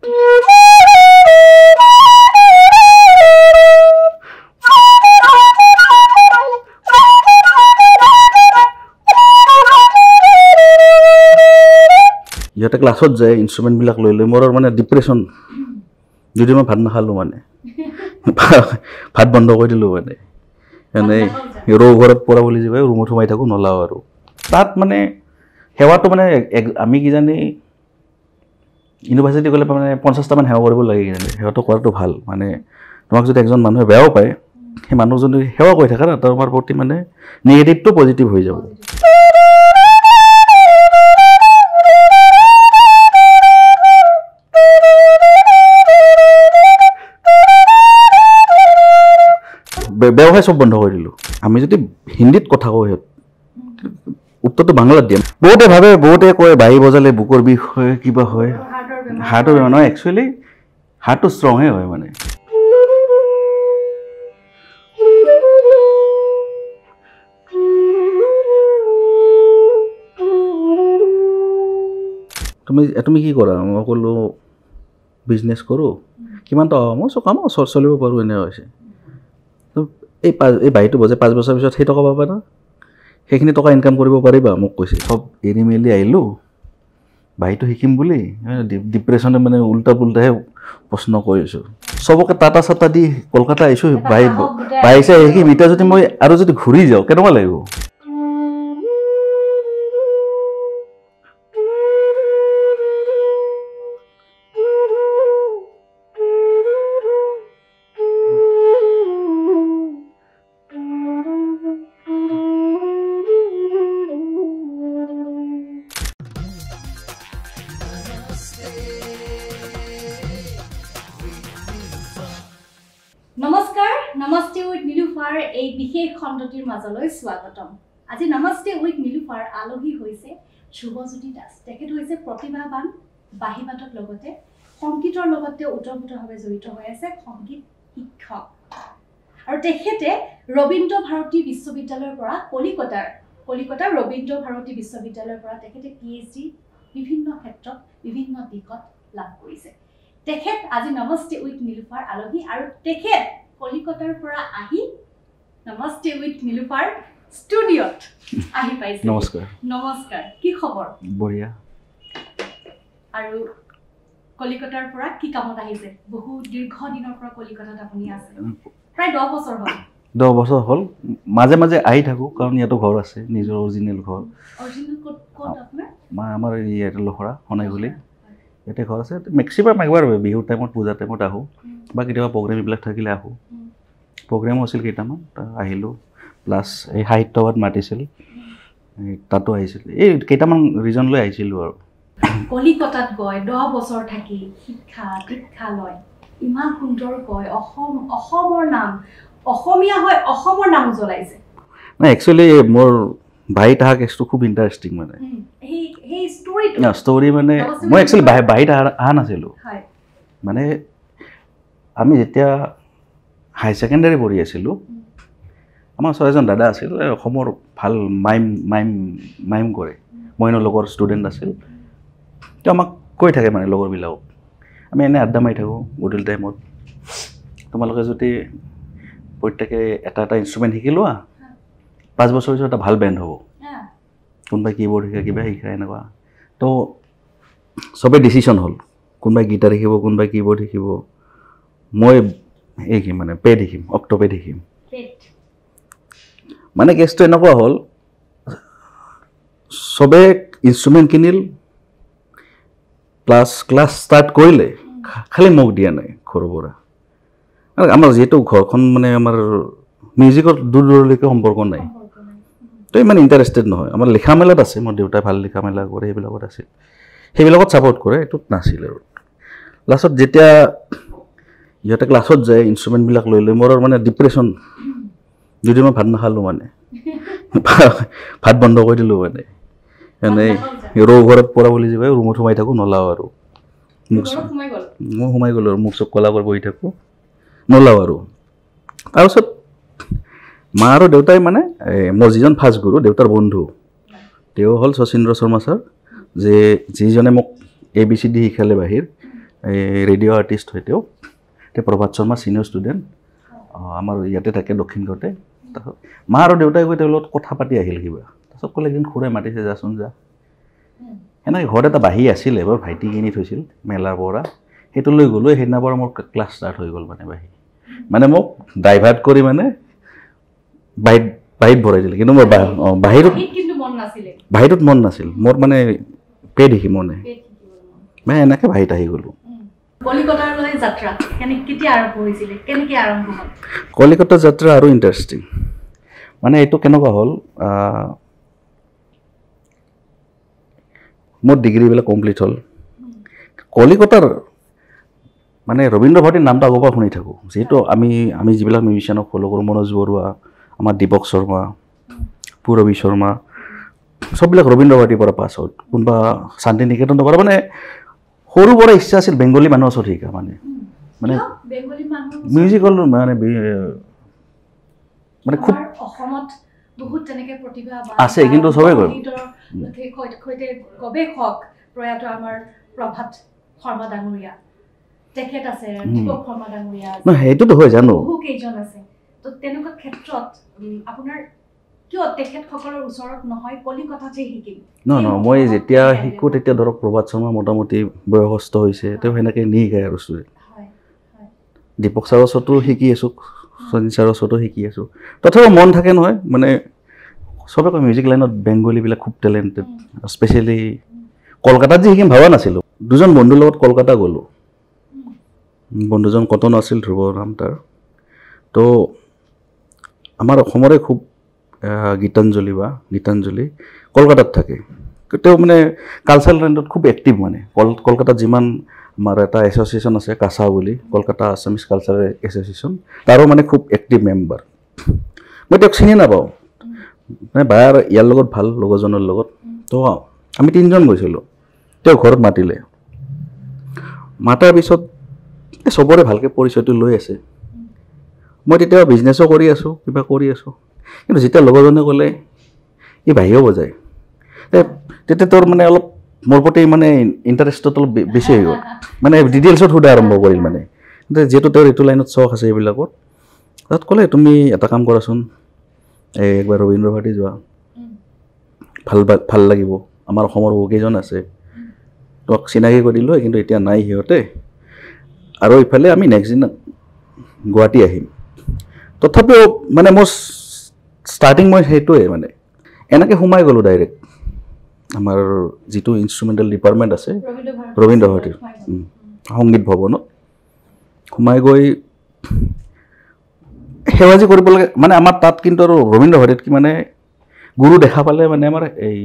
ইহঁতে ক্লাছত যায় ইনষ্ট্ৰুমেণ্টবিলাক লৈ লৈ মোৰ মানে ডিপ্ৰেশ্যন যদি মই ভাত নাখালোঁ মানে ভাত বন্ধ কৰি দিলোঁ মানে এনেই ৰৌ ঘৰত পৰা বুলি যে কয় ৰুমত সোমাই থাকোঁ নলাওঁ আৰু তাত মানে সেৱাটো মানে আমি কিজানি ইউনিভাৰ্চিটি গ'লে মানে 50টামান সেৱা কৰিব লাগে কিজানি সেৱাটো কৰাটো ভাল মানে তোমাক যদি একজন মানুহে বেয়াও পায় সেই মানুহ যদি সেৱা কৰি থাকে না তোমাৰ প্ৰতি মানে নিগেটিভটো পজিটিভ হৈ যাব ব্যৱসায় চব বন্ধ কৰি দিলোঁ আমি যদি হিন্দীত কথা কওঁ সিহঁত উত্তৰটো বাংলাত দিম বহুতে ভাবে বহুতে কয় বাঁহী বজালে বুকৰ বিষ হয় কিবা হয় হাৰ্টৰ বেমাৰ নহয় একচুৱেলি হাৰ্টটো ষ্ট্ৰঙে হয় মানে তুমি কি কৰা মই ক'লোঁ বিজনেছ কৰোঁ কিমান টকা মই কাম চলিব পাৰোঁ এনে হৈছে এই বাৰীটো বজাই 5 বছৰ পিছত সেই টকা পাবা না সেইখিনি টকা ইনকাম কৰিব পাৰিবা মোক কৈছে চব এৰি মেলি আহিলোঁ বাৰীটো শিকিম বুলি ডিপ্ৰেশ্যনে মানে উল্টা পুল্টাহে প্ৰশ্ন কৰিছোঁ চবকে টাটা চাটা দি কলকাতা আহিছোঁ বাৰী চাই শিকিম এতিয়া যদি মই আৰু যদি ঘূৰি যাওঁ কেনেকুৱা লাগিব নমস্কাৰ নমস্তে উইথ নীলুফাৰ এই বিশেষ খণ্ডটিৰ মাজলৈ স্বাগতম আজি নমস্তে উইথ নীলুফাৰ আলহী হৈছে শুভজ্যোতি দাস তেখেত হৈছে প্ৰতিভাবান বাঁহীবাদক লগতে সংগীতৰ লগতে ওতঃপ্ৰোতভাৱে জড়িত হৈ আছে সংগীত শিক্ষক আৰু তেখেতে ৰবীন্দ্ৰ ভাৰতী বিশ্ববিদ্যালয়ৰ পৰা কলিকতাৰ ৰবীন্দ্ৰ ভাৰতী বিশ্ববিদ্যালয়ৰ পৰা তেখেতে PhD বিভিন্ন ক্ষেত্ৰত বিভিন্ন দিশত লাভ কৰিছে তেখেত আজি নমস্তে উইথ নীলুফাৰ আলহী আৰু তেখেত কলিকতাৰ পৰা আহি নমস্তে উইথ নীলুফাৰ ষ্টুডিঅ'ত আহি পাইছে নমস্কাৰ কি খবৰ বঢ়িয়া আৰু কলিকতাৰ পৰা কি কামত আহিছে বহু দীৰ্ঘ দিনৰ পৰা কলিকতাত আপুনি আছে প্ৰায় 10 বছৰ হ'ল 10 বছৰ হ'ল মাজে মাজে আহি থাকোঁ কাৰণ ইয়াতো ঘৰ আছে নিজৰ অৰিজিনেল ঘৰ ক'ত আপোনাৰ আমাৰ ইয়াতে লখৰা সোণাইগুলি ইয়াতে ঘৰ আছে মেক্সিমাম একবাৰ বিহুৰ টাইমত পূজা টাইমত আহোঁ বা কেতিয়াবা প্ৰগ্ৰেম এইবিলাক থাকিলে আহোঁ প্ৰগ্ৰেমো আছিল কেইটামান আহিলোঁ প্লাছ এই সাহিত্যসভাত মাতিছিল তাতো আহিছিল এই কেইটামান ৰিজন লৈ আহিছিলোঁ আৰু কলিকতাত গৈ 10 বছৰ থাকি শিক্ষা লয় ইমান সুন্দৰ কয় অসমৰ নাম অসমীয়া হয় অসমৰ নাম জ্বলাইছে নাই একচুৱেলি মোৰ বাৰীত অহা কেছটো খুব ইণ্টাৰেষ্টিং মানে ষ্টৰি মানে মই একচুৱেলি বাৰীত অহা নাছিলোঁ মানে আমি যেতিয়া হাই ছেকেণ্ডেৰী পঢ়ি আছিলোঁ আমাৰ 6জন দাদা আছিল অসমৰ ভাল মাইম কৰে মইনো লগৰ ষ্টুডেণ্ট আছিল তো আমাক কৈ থাকে মানে লগৰবিলাকক আমি এনে আড্ডা মাৰি থাকোঁ গধূলি টাইমত তোমালোকে যদি প্ৰত্যেকে এটা ইনষ্ট্ৰুমেণ্ট শিকি লোৱা 5 বছৰ পিছত এটা ভাল বেণ্ড হ'ব কোনোবাই কীবৰ্ড শিকে কিবা শিকায় এনেকুৱা তো চবেই ডিচিশ্যন হ'ল কোনোবাই গীটাৰ শিকিব কোনোবাই কীবৰ্ড শিকিব মই এই শিকিম মানে পেড শিকিম অক্টোপেড শিকিম মানে কেছটো এনেকুৱা হ'ল চবেই ইনষ্ট্ৰুমেণ্ট কিনিল প্লাছ ক্লাছ ষ্টাৰ্ট কৰিলে খালি মোক দিয়া নাই ঘৰৰ পৰা আমাৰ যিহেতু ঘৰখন মানে আমাৰ মিউজিকৰ দূৰ দূৰলৈকে সম্পৰ্ক নাই তো ইমান ইণ্টাৰেষ্টেড নহয় আমাৰ লিখা মেলাত আছে মোৰ দেউতাই ভাল লিখা মেলা কৰে সেইবিলাকত আছিল সেইবিলাকত ছাপৰ্ট কৰে এইটোত নাছিল আৰু লাষ্টত যেতিয়া ইহঁতে ক্লাছত যায় ইনষ্ট্ৰুমেণ্টবিলাক লৈ লৈ মোৰ মানে ডিপ্ৰেশ্যন যদি মই ভাত নাখালোঁ মানে ভাত বন্ধ কৰি দিলোঁ মানে এনেই ৰৌ ঘৰত পৰা বুলি যে কয় ৰুমত সোমাই থাকোঁ নলাওঁ আৰু মই সোমাই গ'লোঁ আৰু মুখ চুখ ক'লা কৰি বহি থাকোঁ নলাওঁ আৰু তাৰপিছত মা আৰু দেউতাই মানে মোৰ যিজন ফাৰ্ষ্ট গুৰু দেউতাৰ বন্ধু তেওঁ হ'ল শচীন্দ্ৰ শৰ্মা ছাৰ যিজনে মোক ABCD শিকালে বাহিৰ এই ৰেডিঅ' আৰ্টিষ্ট হয় তেওঁ প্ৰভাত শৰ্মা ছিনিয়ৰ ষ্টুডেণ্ট আমাৰ ইয়াতে থাকে দক্ষিণগড়তে তাৰপিছত মা আৰু দেউতাই গৈ তেওঁৰ লগত কথা পাতি আহিল কিবা তাৰপিছত ক'লে এদিন খুৰাই মাতিছে যাচোন যা সেনেকৈ ঘৰত এটা বাঁহী আছিলে এবাৰ ভাইটি কিনি থৈছিল মেলাৰ পৰা সেইটো লৈ গ'লোঁ সেইদিনাৰ পৰা মোৰ ক্লাছ ষ্টাৰ্ট হৈ গ'ল মানে বাঁহী মানে মোক ডাইভাৰ্ট কৰি মানে বাঁহীত ভৰাই দিলে কিন্তু মোৰ বাঁহীটোত মন নাছিল মোৰ মানে পে দেখি মনে মানে এনেকৈ বাঁহীত আহি গ'লোঁ কলিকতালৈ যাত্ৰা কেতিয়া আৰম্ভ হৈছিলে কেনেকৈ আৰম্ভ হ'ল কলিকতা যাত্ৰা আৰু ইণ্টাৰেষ্টিং মানে এইটো কেনেকুৱা হ'ল মোৰ ডিগ্ৰীবিলাক কমপ্লিট হ'ল কলিকতাৰ মানে ৰবীন্দ্ৰ ভাৰতীৰ নামটো আগৰ পৰা শুনি থাকোঁ যিহেতু আমি যিবিলাক মিউজিচিয়ানক ফ'ল' কৰোঁ মনোজ বৰুৱা আমাৰ দীপক শৰ্মা পূৰবী শৰ্মা চববিলাক ৰবীন্দ্ৰ ভাৰতীৰ পৰা পাছ আউট কোনোবা শান্তি নিকেতনৰ পৰা মানে সৰুৰ পৰা ইচ্ছা আছিল বেংগলী মানুহৰ ওচৰত শিকা মানে মিউজিকেল মানে খুব অসমত বহুত তেনেকৈ প্ৰতিভা আছে কিন্তু চবেই কয় গৱেষক প্ৰয়াত আমাৰ প্ৰভাত শৰ্মা ডাঙৰীয়া তেখেত আছে দীপক শৰ্মা ডাঙৰীয়া সেইটোতো হয় জানো বহু কেইজন আছে তো তেনেকুৱা ক্ষেত্ৰত আপোনাৰ কিয় তেখেতসকলৰ ওচৰত নহয় কলিকতাতহে শিকিম মই যেতিয়া শিকোঁ তেতিয়া ধৰক প্ৰভাত শৰ্মা মোটামুটি বয়সস্থ হৈছে তেওঁ সেনেকৈ নিশিকায় আৰু ষ্টুডেণ্ট দীপক ছাৰৰ ওচৰতো শিকি আছোঁ সঞ্জিত ছাৰৰ ওচৰতো শিকি আছোঁ তথাপিও মন থাকে নহয় মানে চবে কয় মিউজিক লাইনত বেংগলীবিলাক খুব টেলেণ্টেড স্পেচিয়েলি কলকাতাত যে শিকিম ভবা নাছিলোঁ দুজন বন্ধুৰ লগত কলকাতা গ'লোঁ বন্ধুজন কটন আছিল ধ্ৰুৱ নাম তাৰ তো আমাৰ অসমৰে খুব গীতাঞ্জলি কলকাতাত থাকে তেওঁ মানে কালচাৰেল লাইনত খুব এক্টিভ মানে কলকাতাত যিমান আমাৰ এটা এছ'চিয়েশ্যন আছে কাছা বুলি কলকাতা আছামিজ কালচাৰেল এছ'চিয়েশ্যন তাৰো মানে খুব এক্টিভ মেম্বাৰ মই তেওঁক চিনি নাপাওঁ মানে বাৰ ইয়াৰ লগত ভাল লগৰজনৰ লগত তো আমি তিনিজন গৈছিলোঁ তেওঁ ঘৰত মাতিলে মাতাৰ পিছত চবৰে ভালকৈ পৰিচয়টো লৈ আছে মই তেতিয়া বিজনেছো কৰি আছোঁ কিবা কৰি আছোঁ কিন্তু যেতিয়া লগৰজনে ক'লে ই বাহিৰেও বজায় তেতিয়া তোৰ মানে অলপ মোৰ প্ৰতি মানে ইণ্টাৰেষ্টটো অলপ বেছি হৈ গ'ল মানে ডিটেইলছত সোধা আৰম্ভ কৰিল মানে যিহেতু তেওঁৰ এইটো লাইনত চখ আছে এইবিলাকত তাত ক'লে তুমি এটা কাম কৰাচোন একবাৰ ৰবীন্দ্ৰ ভাৰতী যোৱা ভাল লাগিব আমাৰ অসমৰ বহুকেইজন আছে তোমাক চিনাকি কৰি দিলোঁ কিন্তু এতিয়া নাই সিহঁতে আৰু ইফালে আমি নেক্সট দিনা গুৱাহাটী আহিম তথাপিও মানে মোৰ ষ্টাৰ্টিং মই সেইটোৱে মানে এনেকৈ সোমাই গ'লোঁ ডাইৰেক্ট আমাৰ যিটো ইনষ্ট্ৰুমেণ্টেল ডিপাৰ্টমেণ্ট আছে ৰবীন্দ্ৰ ভাৰতীৰ সংগীত ভৱনত সোমাই গৈ সেৱাজি কৰিব লাগে মানে আমাৰ তাত কিন্তু আৰু ৰবীন্দ্ৰ ভাৰতীত কি মানে গুৰু দেখা পালে মানে আমাৰ এই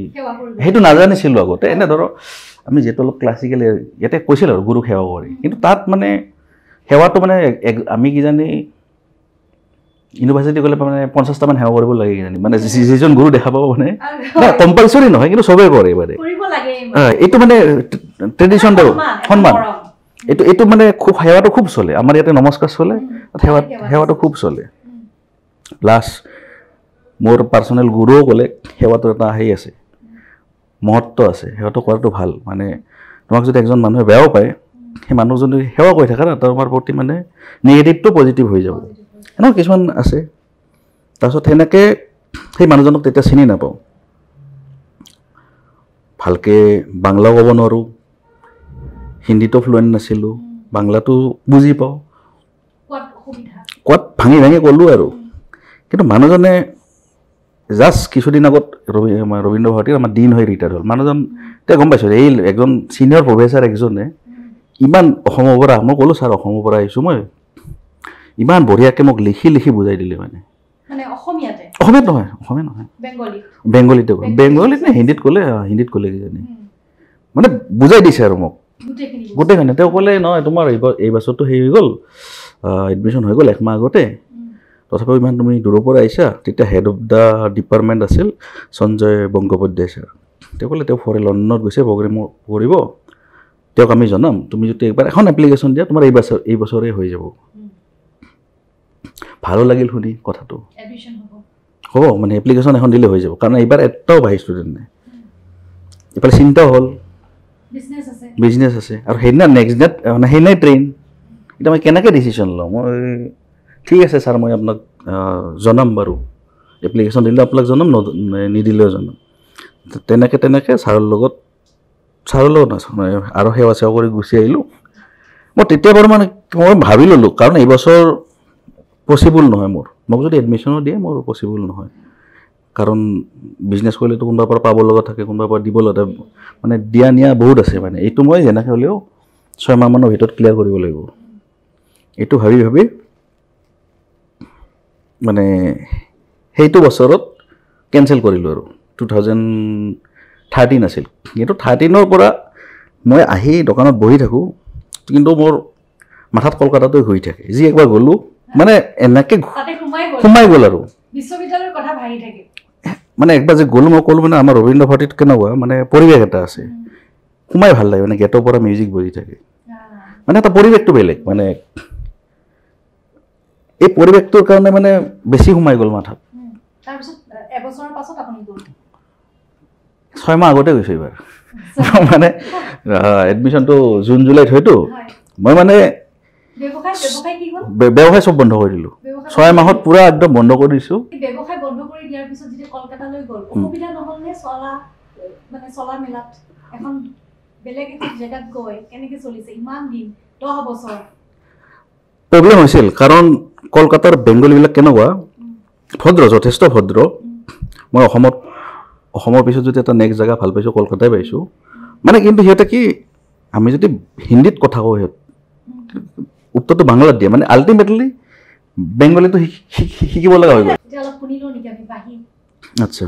সেইটো নাজানিছিলোঁ আগতে এনে ধৰক আমি যিহেতু অলপ ক্লাছিকেল ইয়াতে কৈছিল আৰু গুৰুক সেৱা কৰি কিন্তু তাত মানে সেৱাটো মানে আমি কিজানি ইউনিভাৰ্চিটি গ'লে মানে 50টামান সেৱা কৰিব লাগে কিজানি মানে যিজন গুৰু দেখা পাব মানে কম্পালচৰি নহয় কিন্তু চবেই কৰে মানে এইটো মানে ট্ৰেডিশ্যন সন্মান এইটো মানে খুব সেৱাটো খুব চলে আমাৰ ইয়াতে নমস্কাৰ চলে সেৱাটো খুব চলে প্লাছ মোৰ পাৰ্চনেল গুৰুও ক'লে সেৱাটোৰ এটা হেৰি আছে মহত্ব আছে সেৱাটো কৰাটো ভাল মানে তোমাক যদি একজন মানুহে বেয়াও পায় সেই মানুহজনে সেৱা কৰি থাকে না তোমাৰ প্ৰতি মানে নিগেটিভটো পজিটিভ হৈ যাব এনেকুৱা কিছুমান আছে তাৰপিছত সেনেকৈ সেই মানুহজনক তেতিয়া চিনি নাপাওঁ ভালকৈ বাংলাও ক'ব নোৱাৰোঁ হিন্দীটো ফ্লুৱেণ্ট নাছিলোঁ বাংলাটো বুজি পাওঁ কোৱাত ভাঙি ক'লোঁ আৰু কিন্তু মানুহজনে জাষ্ট কিছুদিন আগত ৰবীন্দ্ৰ ভাৰতীৰ আমাৰ দিন হৈ ৰিটায়াৰ হ'ল মানুহজন এতিয়া গম পাইছোঁ এই একজন ছিনিয়ৰ প্ৰফেচাৰ একজনে ইমান অসমৰ পৰা মই ক'লোঁ ছাৰ অসমৰ পৰা আহিছোঁ মই ইমান বঢ়িয়াকৈ মোক লিখি বুজাই দিলে মানে অসমীয়াত নহয় বেংগলীতে ক'লে বেংগলীত নে হিন্দীত ক'লে কিজানি মানে বুজাই দিছে আৰু মোক গোটেইখিনি তেওঁ ক'লে নহয় তোমাৰ এই বছৰটো হেৰি হৈ গ'ল এডমিশ্যন হৈ গ'ল 1 মাহ আগতে তথাপিও ইমান তুমি দূৰৰ পৰা আহিছা তেতিয়া হেড অফ দ্য ডিপাৰ্টমেণ্ট আছিল সঞ্জয় বংগোপাধ্যায় ছাৰ তেওঁ ক'লে তেওঁ লণ্ডনত গৈছে প্ৰগ্ৰেম কৰিব তেওঁক আমি জনাম তুমি যদি একবাৰ এখন এপ্লিকেশ্যন দিয়া তোমাৰ এই বছৰে হৈ যাব ভালো লাগিল শুনি কথাটো হ'ব মানে এপ্লিকেশ্যন এখন দিলে হৈ যাব কাৰণ এইবাৰ এটাও বাহি ষ্টুডেণ্ট নাই এইফালে চিন্তাও হ'ল বিজনেছ আছে আৰু সেইদিনা নেক্সট ডেট মানে সেইদিনাই ট্ৰেইন এতিয়া মই কেনেকৈ ডিচিশ্যন লওঁ মই ঠিক আছে ছাৰ মই আপোনাক জনাম বাৰু এপ্লিকেশ্যন দিলে আপোনাক জনাম নিদিলেও জনাম তেনেকৈ ছাৰৰ লগত মানে আৰু সেৱা চেৱা কৰি গুচি আহিলোঁ মই তেতিয়া বাৰু মানে মই ভাবি ল'লোঁ কাৰণ এইবছৰ পচিবল নহয় মোক যদি এডমিশ্যনো দিয়ে মোৰ পচিবল নহয় কাৰণ বিজনেছ কৰিলেতো কোনোবাৰ পৰা পাব লগা থাকে কোনোবাৰ পৰা দিব লগা মানে দিয়া নিয়া বহুত আছে মানে এইটো মই যেনেকৈ হ'লেও 6 মাহমানৰ ভিতৰত ক্লিয়াৰ কৰিব লাগিব এইটো ভাবি মানে সেইটো বছৰত কেঞ্চেল কৰিলোঁ আৰু 2013 আছিল কিন্তু 13ৰ পৰা মই আহি দোকানত বহি থাকোঁ কিন্তু মোৰ মাথাত কলকাতাতে ঘূৰি থাকে যি একবাৰ গ'লোঁ মানে এনেকৈ সোমাই গ'ল আৰু বিশ্ববিদ্যালয়ৰ কথা ভাবি থাকে মানে একবাৰ যে গ'লোঁ মই ক'লোঁ মানে আমাৰ ৰবীন্দ্ৰ ভাৰতীত কেনেকুৱা মানে পৰিৱেশ এটা আছে সোমাই ভাল লাগে মানে গেটৰ পৰা মিউজিক বজি থাকে মানে এটা পৰিৱেশটো বেলেগ মানে এই পৰিৱেশটোৰ কাৰণে মানে বেছি সোমাই গ'ল মাথাত তাৰপিছত এবছৰৰ পাছত আপুনি গ'ল 6 মাহ আগতে গৈছোঁ এইবাৰ মানে এডমিশ্যনটো জুন জুলাইত হয়তো মই মানে ব্যৱসায় চব বন্ধ কৰি দিলোঁ 6 মাহত পুৰা একদম বন্ধ কৰি দিছোঁ ব্যৱসায় বন্ধ কৰি দিয়াৰ পিছত যেতিয়া কলকাতালৈ গ'ল অসুবিধা নহ'ল নে চলা মেলাত এখন বেলেগ এখন জেগাত গৈ কেনেকৈ চলিছে ইমান দিন 10 বছৰ প্ৰব্লেম হৈছিল কাৰণ কলকাতাৰ বেংগলীবিলাক কেনেকুৱা ভদ্ৰ যথেষ্ট ভদ্ৰ মই অসমৰ পিছত যদি এটা নেক্সট জেগা ভাল পাইছোঁ কলকাতাই পাইছোঁ মানে কিন্তু সিহঁতে কি আমি যদি হিন্দীত কথা কওঁ সিহঁত উত্তৰটো বাংলাত দিয়ে মানে আল্টিমেটলি বেংগলীটো শিকিব লগা হৈ গ'ল আচ্ছা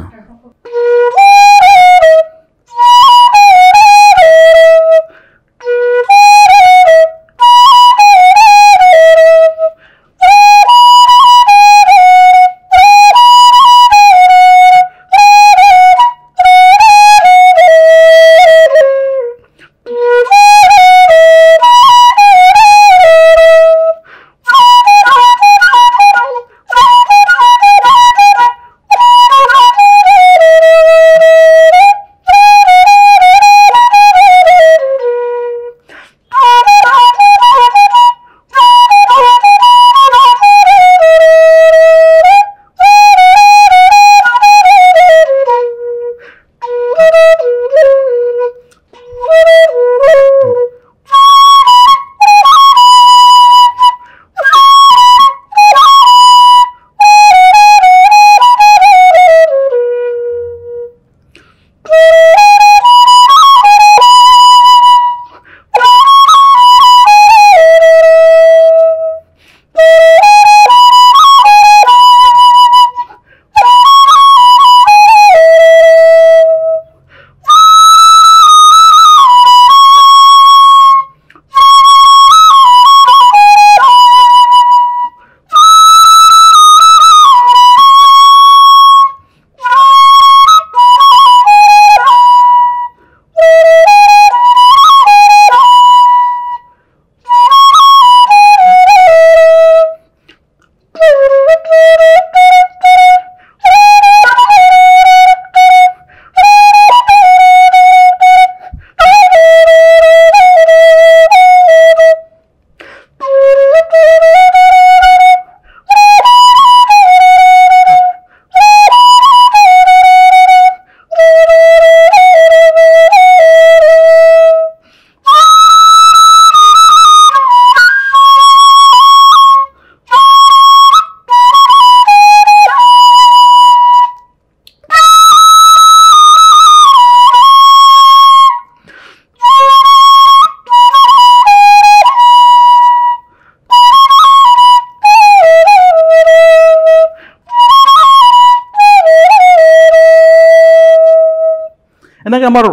এনেকৈ আমাৰ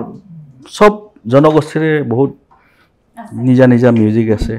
চব জনগোষ্ঠীৰে বহুত নিজা নিজা মিউজিক আছে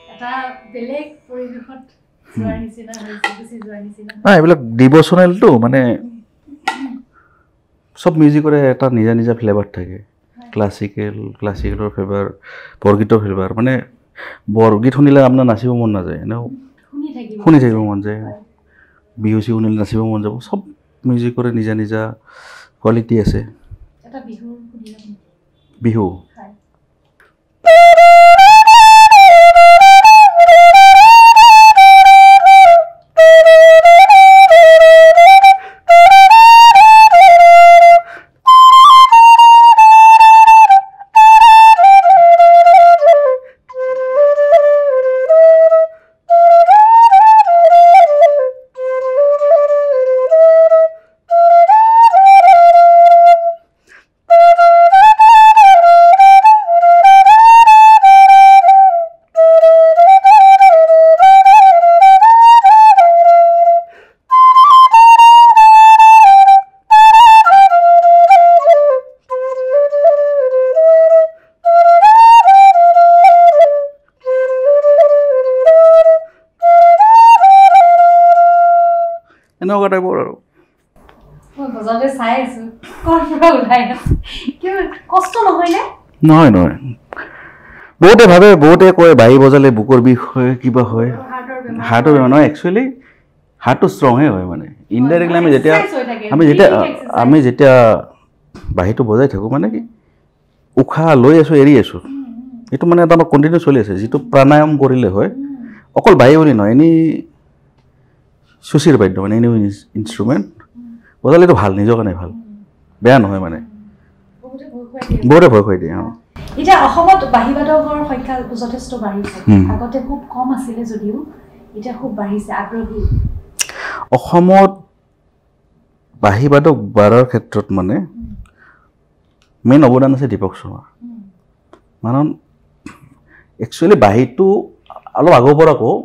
এটা বেলেগ পৰিৱেশত যোৱাৰ নিচিনা হৈছে গুচি যোৱাৰ নিচিনা এইবিলাক ডিভোচনেলটো মানে সব মিউজিকৰে এটা নিজা নিজা ফ্লেভাৰ থাকে ক্লাছিকেলৰ ফ্লেভাৰ বৰগীতৰ ফ্লেভাৰ মানে বৰগীত শুনিলে আপোনাৰ নাচিব মন নাযায় এনেও শুনি থাকিব মন যায় বিহু চিহু শুনিলে নাচিব মন যাব সব মিউজিকৰে নিজা নিজা কোৱালিটি আছে এটা বিহু এনেকুৱা টাইপৰ আৰু বজাৰতে চাই আছো কৰ পৰা ওলাই আছে কিয় কষ্ট নহয়নে নহয় বহুতে ভাবে বহুতে কয় বাঁহী বজালে বুকৰ বিষ হয় কিবা হয় হাৰ্টৰ বেমাৰ নহয় একচুৱেলি হাৰ্টটো ষ্ট্ৰঙে হয় মানে ইনডাইৰেক্টলি আমি যেতিয়া বাঁহীটো বজাই থাকোঁ মানে কি উশাহ লৈ আছোঁ এৰি আছোঁ এইটো মানে এটা আমাৰ কণ্টিনিউ চলি আছে যিটো প্ৰাণায়াম কৰিলে হয় অকল বাঁহী বুলি নহয় এনেই চুচিৰ বাদ্য মানে এনে ইনষ্ট্ৰুমেণ্ট বজালেতো ভাল নিজৰ কাৰণে ভাল বেয়া নহয় মানে বহুতে ভয় খুৱাই দিয়ে এতিয়া অসমত বাঁহী বাদকৰ সংখ্যা যথেষ্ট বাঢ়িছে আগতে খুব কম আছিলে যদিও এতিয়া খুব বাঢ়িছে আগ্ৰহী অসমত বাঁহী বাদক বাঢ়াৰ ক্ষেত্ৰত মানে মেইন অৱদান আছে দীপক শৰ্মা কাৰণ একচুৱেলি বাঁহীটো অলপ আগৰ পৰা কওঁ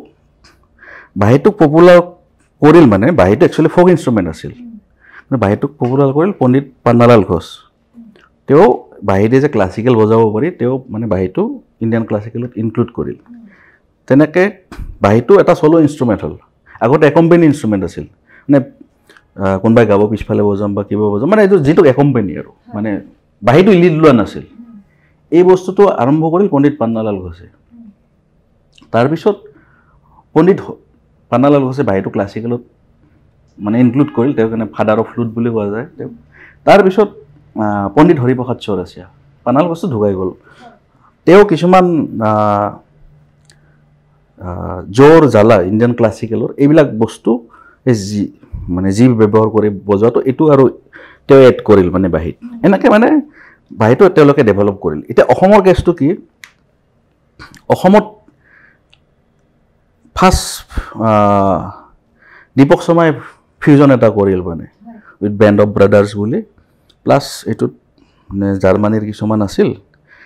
বাঁহীটোক পপুলাৰ কৰিল মানে বাঁহীটো একচুৱেলি ফ'ক ইনষ্ট্ৰুমেণ্ট আছিল বাঁহীটোক পপুলাৰ কৰিল পণ্ডিত পান্নালাল ঘোষ তেওঁ বাঁহীতে যে ক্লাছিকেল বজাব পাৰি তেওঁ মানে বাঁহীটো ইণ্ডিয়ান ক্লাছিকেলত ইনক্লুড কৰিল তেনেকৈ বাঁহীটো এটা চ'ল' ইনষ্ট্ৰুমেণ্ট হ'ল আগতে একম্পেনী ইনষ্ট্ৰুমেণ্ট আছিল মানে কোনোবাই গাব পিছফালে বজাম বা কিবা বজাম মানে এইটো যিটো একম্পেনী আৰু মানে বাঁহীটো লিড লোৱা নাছিল এই বস্তুটো আৰম্ভ কৰিল পণ্ডিত পান্নালাল ঘোষে তাৰপিছত পণ্ডিত পান্নালাল ঘোষে বাঁহীটো ক্লাছিকেলত মানে ইনক্লুড কৰিল তেওঁৰ কাৰণে ফাদাৰ অফ ফ্লুট বুলি কোৱা যায় তেওঁ তাৰপিছত পণ্ডিত হৰিপ্ৰসাদ চৌৰাচিয়া পান্নালাল ঘোষটো ঢুকাই গ'ল তেওঁ কিছুমান জোৰ জ্বালা ইণ্ডিয়ান ক্লাছিকেলৰ এইবিলাক বস্তু যি ব্যৱহাৰ কৰি বজোৱাটো এইটো আৰু তেওঁ এড কৰিল মানে বাঁহীত এনেকৈ মানে বাঁহীটো তেওঁলোকে ডেভেলপ কৰিল এতিয়া অসমৰ কেছটো কি অসমত ফাৰ্ষ্ট দীপক শৰ্মাই ফিউজন এটা কৰিল মানে উইথ বেণ্ড অফ ব্ৰাদাৰ্ছ বুলি প্লাছ এইটোত মানে জাৰ্মানীৰ কিছুমান আছিল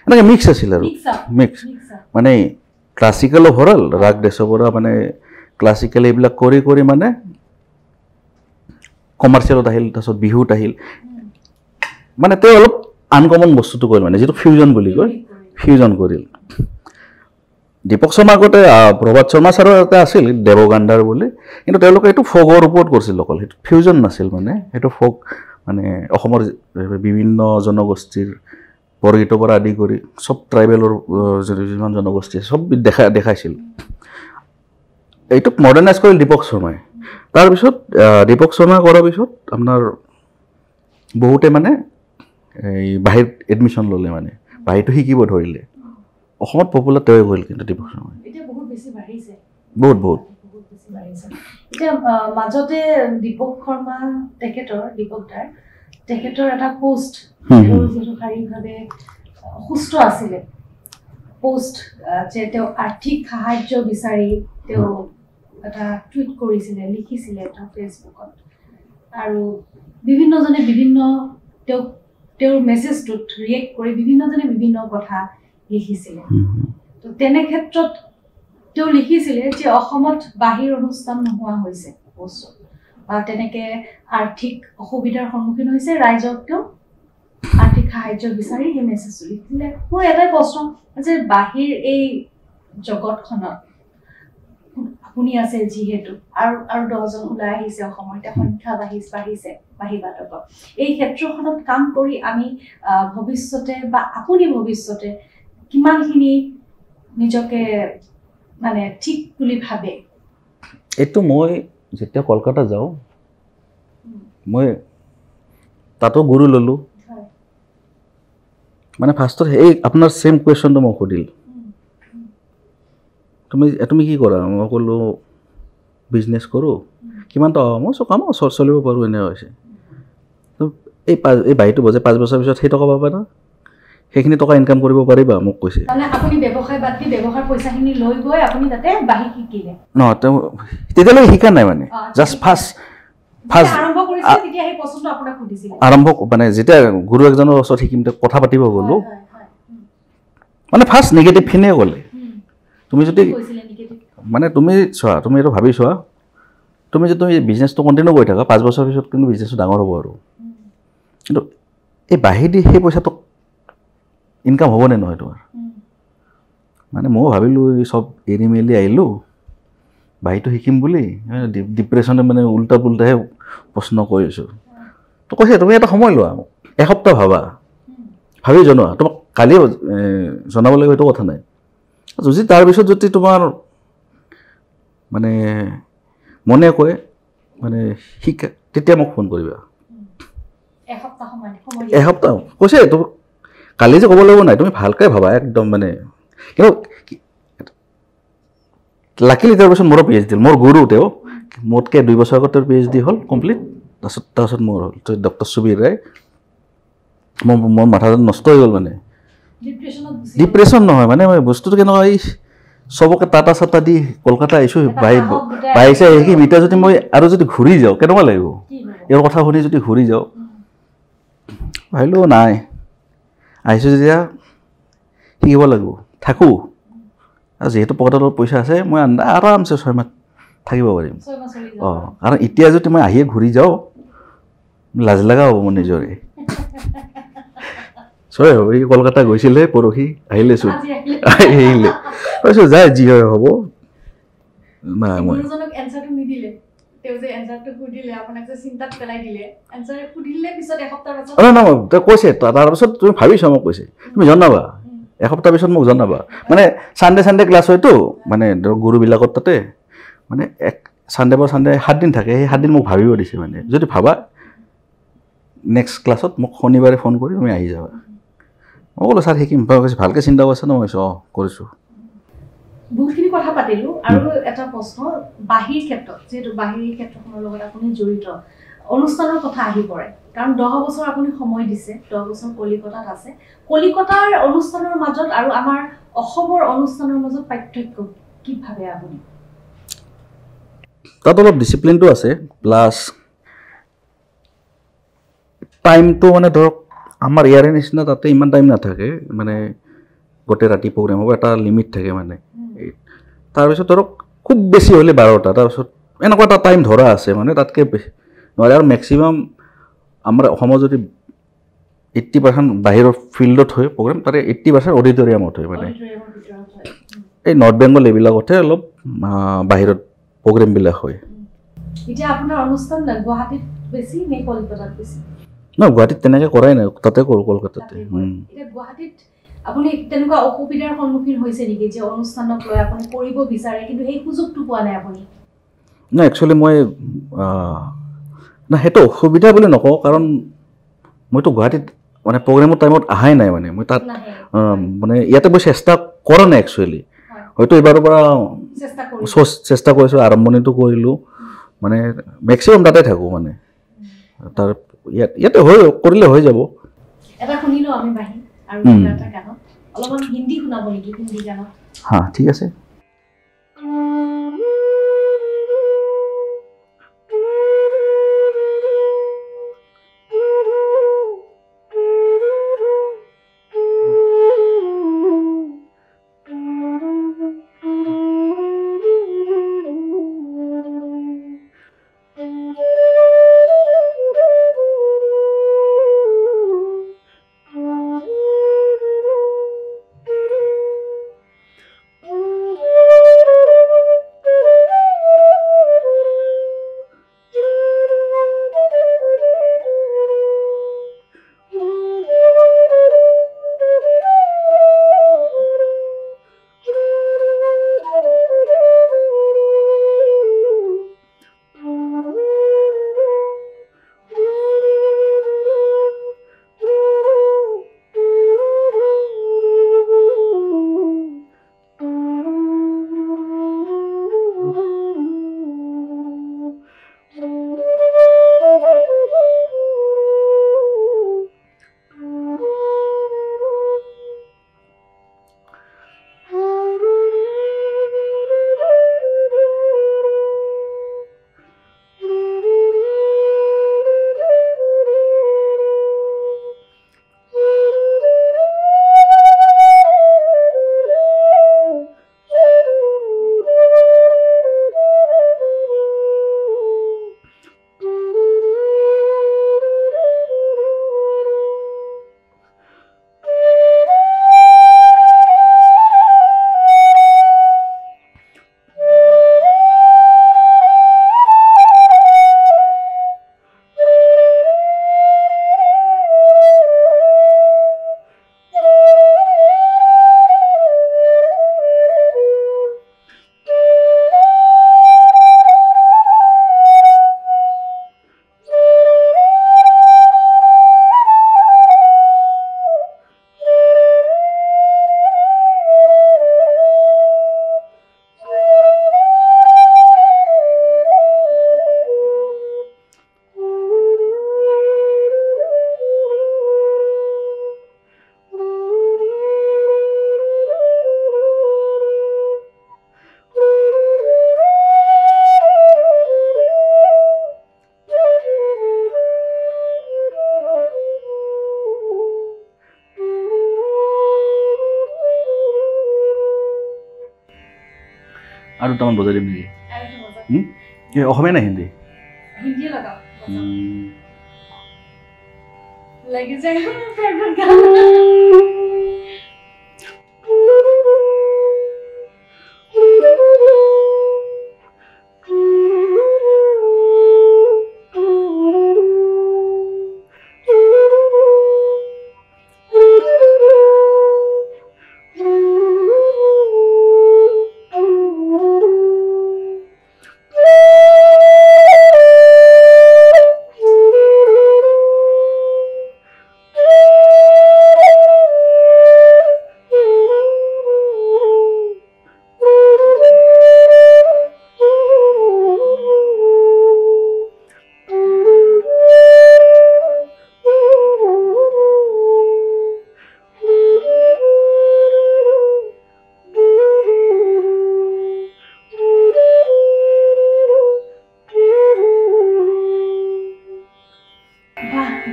এনেকৈ মিক্স আছিল আৰু মিক্স মানে ক্লাছিকেলো ভৰাল ৰাগ দেশৰ পৰা মানে ক্লাছিকেল এইবিলাক কৰি কৰি মানে কমাৰ্চিয়েলত আহিল তাৰপিছত বিহুত আহিল মানে তেওঁ অলপ আনকমন বস্তুটো কৰিল মানে যিটো ফিউজন বুলি কয় ফিউজন কৰিল দীপক শৰ্মা আগতে প্ৰভাত শৰ্মা ছাৰৰ এটা আছিল দেৱগান্ধাৰ বুলি কিন্তু তেওঁলোকে এইটো ফ'কৰ ওপৰত কৰিছিল অকল সেইটো ফিউজন নাছিল মানে সেইটো ফ'ক মানে অসমৰ বিভিন্ন জনগোষ্ঠীৰ বৰগীতৰ পৰা আদি কৰি চব ট্ৰাইবেলৰ যিমান জনগোষ্ঠী চব দেখাইছিল এইটোক মডাৰ্ণাইজ কৰিল দীপক শৰ্মাই তাৰপিছত দীপক শৰ্মা কৰাৰ পিছত আপোনাৰ বহুতে মানে এই বাঁহীত এডমিশ্যন ল'লে মানে বাঁহীটো শিকিব ধৰিলে অসমত পপুলাৰ তেওঁৱে কৰিল কিন্তু দীপক শৰ্মাই বহুত এতিয়া মাজতে দীপক শৰ্মা তেখেতৰ এটা পোষ্ট যিটো শাৰীৰিকভাৱে অসুস্থ আছিলে পোষ্ট যে তেওঁ আৰ্থিক সাহায্য বিচাৰি তেওঁ এটা টুইট কৰিছিলে লিখিছিলে এটা ফেচবুকত আৰু বিভিন্নজনে বিভিন্ন তেওঁৰ মেছেজটোত ৰিয়েক্ট কৰি বিভিন্নজনে বিভিন্ন কথা লিখিছিলে তো তেনে ক্ষেত্ৰত তেওঁ লিখিছিলে যে অসমত বাঁহীৰ অনুষ্ঠান নোহোৱা হৈছে বা তেনেকৈ আৰ্থিক অসুবিধাৰ সন্মুখীন হৈছে ৰাইজক তেওঁ আৰ্থিক সাহায্য বিচাৰি সেই মেছেজটো লিখিছিলে মোৰ এটাই প্ৰশ্ন যে বাঁহীৰ এই জগতখনত আপুনি আছে যিহেতু আৰু 10জন ওলাই আহিছে অসমৰ এতিয়া সংখ্যা বাঢ়িছে বাহিবাটকৰ এই ক্ষেত্ৰখনত কাম কৰি আমি ভৱিষ্যতে বা আপুনি ভৱিষ্যতে কিমানখিনি নিজকে মানে ঠিক বুলি ভাবে এইটো মই যেতিয়া কলকাতা যাওঁ মই তাতো গুৰু ল'লোঁ মানে ফাৰ্ষ্টত এই আপোনাৰ ছেম কুৱেশ্যনটো মোক সুধিল তুমি কি কৰা মই ক'লোঁ বিজনেছ কৰোঁ কিমান টকা মই কাম চলিব পাৰোঁ এনে হৈছে এই বাহিৰটো বজে 5 বছৰ পিছত সেই টকা পাবা না সেইখিনি টকা ইনকাম কৰিব পাৰিবা মোক কৈছে আপুনি ব্যৱসায় বাদ দি ব্যৱসায়ৰ পইচাখিনি লৈ গৈ আপুনি তাতে বাহি শিকিলে নহয় তেতিয়ালৈকে শিকা নাই মানে জাষ্ট ফাৰ্ষ্ট আৰম্ভ মানে যেতিয়া গুৰু এজনৰ ওচৰত শিকিম কথা পাতিব গ'লোঁ মানে ফাৰ্ষ্ট নিগেটিভখিনিয়ে ক'লে তুমি যদি মানে তুমি চোৱা তুমি এইটো ভাবি চোৱা তুমি যদি তুমি বিজনেছটো কণ্টিনিউ কৰি থাকা 5 বছৰ পিছত কিন্তু বিজনেছটো ডাঙৰ হ'ব আৰু কিন্তু এই বাহি দি সেই পইচাটো ইনকাম হ'বনে নহয় তোমাৰ মানে মই ভাবিলোঁ এই চব এৰি মেলি আহিলোঁ বাহিৰটো শিকিম বুলি ডিপ্ৰেশ্যনে মানে উল্টা পুল্টাহে প্ৰশ্ন কৰিছোঁ তো কৈছে তুমি এটা সময় লোৱা এসপ্তাহ ভাবি জনোৱা তোমাক কালি জনাব লাগিব এইটো কথা নাই যদি তাৰপিছত যদি তোমাৰ মানে মনে কয় মানে শিকা তেতিয়া মোক ফোন কৰিবা এসপ্তাহ কৈছে তো কালি যে ক'ব লাগিব নাই তুমি ভালকৈ ভাবা একদম মানে কিন্তু লাকিলি তাৰপিছত মোৰো PhD মোৰ গুৰু তেওঁ মোতকৈ 2 বছৰ আগত তেওঁৰ PhD হ'ল কমপ্লিট তাৰপিছত মোৰ হ'ল ডক্টৰ সুবীৰ ৰায় মোৰ মাথাটো নষ্ট হৈ গ'ল মানে ডিপ্ৰেশ্যন নহয় মানে বস্তুটো কেনেকুৱা এই চবকে টাটা চাটা দি কলকাতা আহিছোঁ বাহিছে সেই এতিয়া যদি মই আৰু যদি ঘূৰি যাওঁ কেনেকুৱা লাগিব ইয়াৰ কথা শুনি যদি ঘূৰি যাওঁ ভাবিলোঁ নাই আহিছোঁ যেতিয়া শিকিব লাগিব থাকোঁ আৰু যিহেতু পকেটত পইচা আছে মই আৰামছে 6 মাহ থাকিব পাৰিম কাৰণ এতিয়া যদি মই আহিয়ে ঘূৰি যাওঁ লাজ লগা হ'ব মোৰ নিজৰে চৰি হ'ব এই কলকাতা গৈছিলে পৰহি আহিলেচোন আহিলে কৈছোঁ যায় যি হয় হ'ব নাই মই কৈছে তাৰপিছত তুমি ভাবিছা মোক কৈছে তুমি জনাবা এসপ্তাহ পিছত মোক জনাবা মানে চানডে ক্লাছ হয়তো মানে গুৰুবিলাকত তাতে মানে চানডে 7 দিন থাকে সেই 7 দিন মোক ভাবিব দিছে মানে যদি ভাবা নেক্সট ক্লাছত মোক শনিবাৰে ফোন কৰি তুমি আহি যাবা মই ক'লোঁ ছাৰ শিকিম কৈছে ভালকৈ চিন্তা কৰিছে ন মই কৈছোঁ কৰিছোঁ বহুতখিনি কথা পাতিলোঁ আৰু এটা প্ৰশ্ন বাহিৰ ক্ষেত্ৰত যিহেতু বাহিৰ ক্ষেত্ৰখনৰ লগত আপুনি জড়িত অনুষ্ঠানৰ কথা আহি পৰে কাৰণ 10 বছৰ আপুনি সময় দিছে 10 বছৰ কলিকতাত আছে কলিকতাৰ অনুষ্ঠানৰ মাজত আৰু আমাৰ অসমৰ অনুষ্ঠানৰ মাজত পাৰ্থক্য কি ভাবে আপুনি তাত অলপ ডিসিপ্লিনটো আছে প্লাস টাইমটো মানে ধৰক আমাৰ ইয়াৰে নিচিনা তাতে ইমান টাইম নাথাকে মানে গোটেই ৰাতি প্ৰগ্ৰাম হ'ব এটা লিমিট থাকে মানে তাৰপিছত ধৰক খুব বেছি হ'লে 12টা তাৰপিছত এনেকুৱা এটা টাইম ধৰা আছে মানে তাতকৈ নহ'লে আৰু মেক্সিমাম আমাৰ অসমত যদি 80% বাহিৰৰ ফিল্ডত হয় প্ৰগ্ৰাম তাৰে 80% অডিটৰিয়ামত হয় মানে এই নৰ্থ বেংগল এইবিলাকতহে অলপ বাহিৰত প্ৰগ্ৰামবিলাক হয় এতিয়া আপোনাৰ অনুষ্ঠান গুৱাহাটীত বেছি নে কলকাতাত বেছি না গুৱাহাটীত তেনেকৈ কৰাই নাই তাতে কৰোঁ কলকাতাতে এতিয়া গুৱাহাটীত আপুনি তেনেকুৱা অসুবিধাৰ সন্মুখীন হৈছে নেকি যে অনুষ্ঠানক লৈ আপুনি কৰিব বিচাৰে কিন্তু সেই সুযোগটো পোৱা নাই আপুনি না একচুৱেলি মই না সেইটো অসুবিধা বুলি নকওঁ কাৰণ মইতো গুৱাহাটীত মানে প্ৰগ্ৰামৰ টাইমত আহাই নাই মানে মই তাত মানে ইয়াতে মই চেষ্টা কৰা নাই একচুৱেলি হয়তো এইবাৰৰ পৰা চেষ্টা কৰিছোঁ আৰম্ভণিটো কৰিলোঁ মানে মেক্সিমাম তাতে থাকোঁ মানে তাৰ ইয়াতে কৰিলে হৈ যাব এটা শুনিলোঁ আমি বাহিৰ আৰু এটা গানত অলপমান হিন্দী শুনাব নেকি হিন্দী গানত হা ঠিক আছে আৰু দুটামান বজাই দিম নেকি আৰু এটা বজাত এই অসমীয়া নে হিন্দী হিন্দী লগাও লাগি যায় ফেভাৰিট গান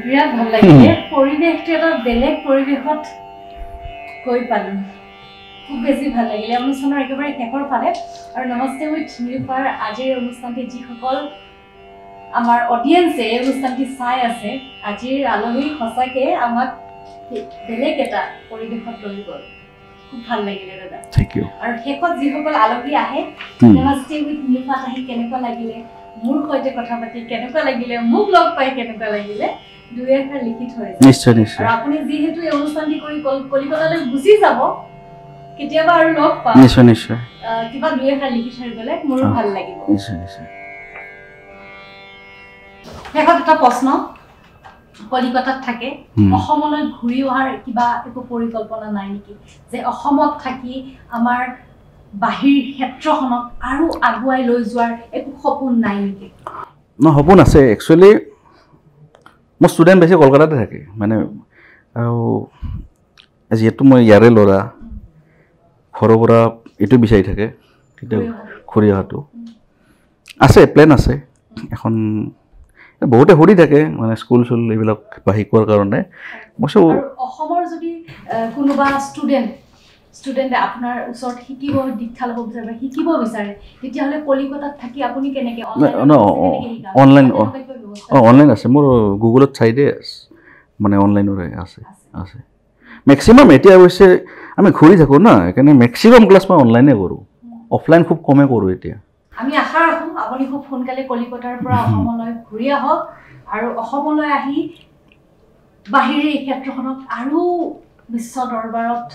বিৰাট ভাল লাগিলে পৰিৱেশটো এটা বেলেগ পৰিৱেশত গৈ পালোঁ খুব বেছি ভাল লাগিলে অনুষ্ঠানৰ একেবাৰে শেষৰ ফালে আৰু নমস্তে উইথ নিলুফাৰ আজিৰ অনুষ্ঠানটি যিসকল আমাৰ অডিয়েঞ্চে এই অনুষ্ঠানটি চাই আছে আজিৰ আলহী সঁচাকৈ আমাক বেলেগ এটা পৰিৱেশত লৈ গ'ল খুব ভাল লাগিলে দাদা থেংক ইউ আৰু শেষত যিসকল আলহী আহে নমস্তে উইথ নিলুফাত আহি কেনেকুৱা লাগিলে মোৰ সৈতে কথা পাতি কেনেকুৱা লাগিলে মোক লগ পাই কেনেকুৱা লাগিলে দুই এষাৰ লিখি থৈ নিশ্চয় নিশ্চয় আৰু আপুনি যিহেতু এই অনুষ্ঠানটি কৰি কলিকতালৈ গুচি যাব কেতিয়াবা আৰু লগ পাম নিশ্চয় নিশ্চয় কিবা দুই এষাৰ লিখি থৈ গ'লে মোৰো ভাল লাগিব নিশ্চয় নিশ্চয় শেষত এটা প্ৰশ্ন কলিকতাত থাকে অসমলৈ ঘূৰি অহাৰ কিবা একো পৰিকল্পনা নাই নেকি যে অসমত থাকি আমাৰ বাহিৰ ক্ষেত্ৰখনক আৰু আগুৱাই লৈ যোৱাৰ একো সপোন নাই নেকি সপোন আছে একচুৱেলি মোৰ ষ্টুডেণ্ট বেছি কলকাতাতে থাকে মানে আৰু যিহেতু মই ইয়াৰে ল'ৰা ঘৰৰ পৰা এইটো বিচাৰি থাকে কেতিয়া ঘূৰি অহাটো আছে প্লেন আছে এখন বহুতে সুধি থাকে মানে স্কুল এইবিলাক শিকোৱাৰ কাৰণে মই অসমৰ যদি কোনোবা ষ্টুডেণ্টে আপোনাৰ ওচৰত শিকিব দীক্ষা ল'ব বিচাৰে বা শিকিব বিচাৰে তেতিয়াহ'লে কলিকতাত থাকি আপুনি কেনেকৈ অনলাইন আছে মোৰ গুগলত চাই দিয়ে মানে অনলাইনৰে আছে আছে মেক্সিমাম এতিয়া অৱশ্যে আমি ঘূৰি থাকোঁ না সেইকাৰণে মেক্সিমাম ক্লাছ মই অনলাইনে কৰোঁ অফলাইন খুব কমে কৰোঁ এতিয়া আমি আশা ৰাখোঁ আপুনি খুব সোনকালে কলিকতাৰ পৰা অসমলৈ ঘূৰি আহক আৰু অসমলৈ আহি বাহিৰে এই ক্ষেত্ৰখনক আৰু বিশ্ব দৰবাৰত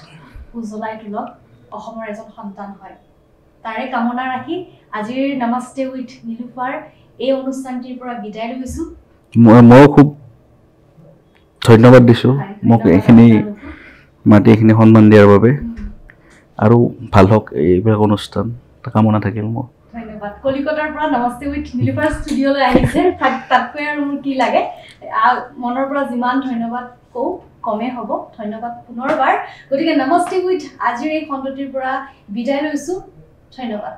উজ্বলাই তোলক অসমৰ এজন সন্তান হয় তাৰে কামনা ৰাখি আজিৰ নমস্তে উইথ নিলুফাৰ এই অনুষ্ঠানটিৰ পৰা বিদায় লৈছোঁ মই খুব ধন্যবাদ দিছোঁ মোক এইখিনি মাতি এইখিনি সন্মান দিয়াৰ বাবে আৰু ভাল হওক এইবিলাক অনুষ্ঠান কামনা থাকিল মোৰ ধন্যবাদ কলিকতাৰ পৰা নমস্তে উইথ নিলুফাৰ ষ্টুডিঅ'লৈ আহিছে তাতকৈ আৰু মোৰ কি লাগে মনৰ পৰা যিমান ধন্যবাদ কওঁ কমে হ'ব ধন্যবাদ পুনৰবাৰ গতিকে নমস্তে উইথ আজিৰ এই খণ্ডটিৰ পৰা বিদায় লৈছোঁ ধন্যবাদ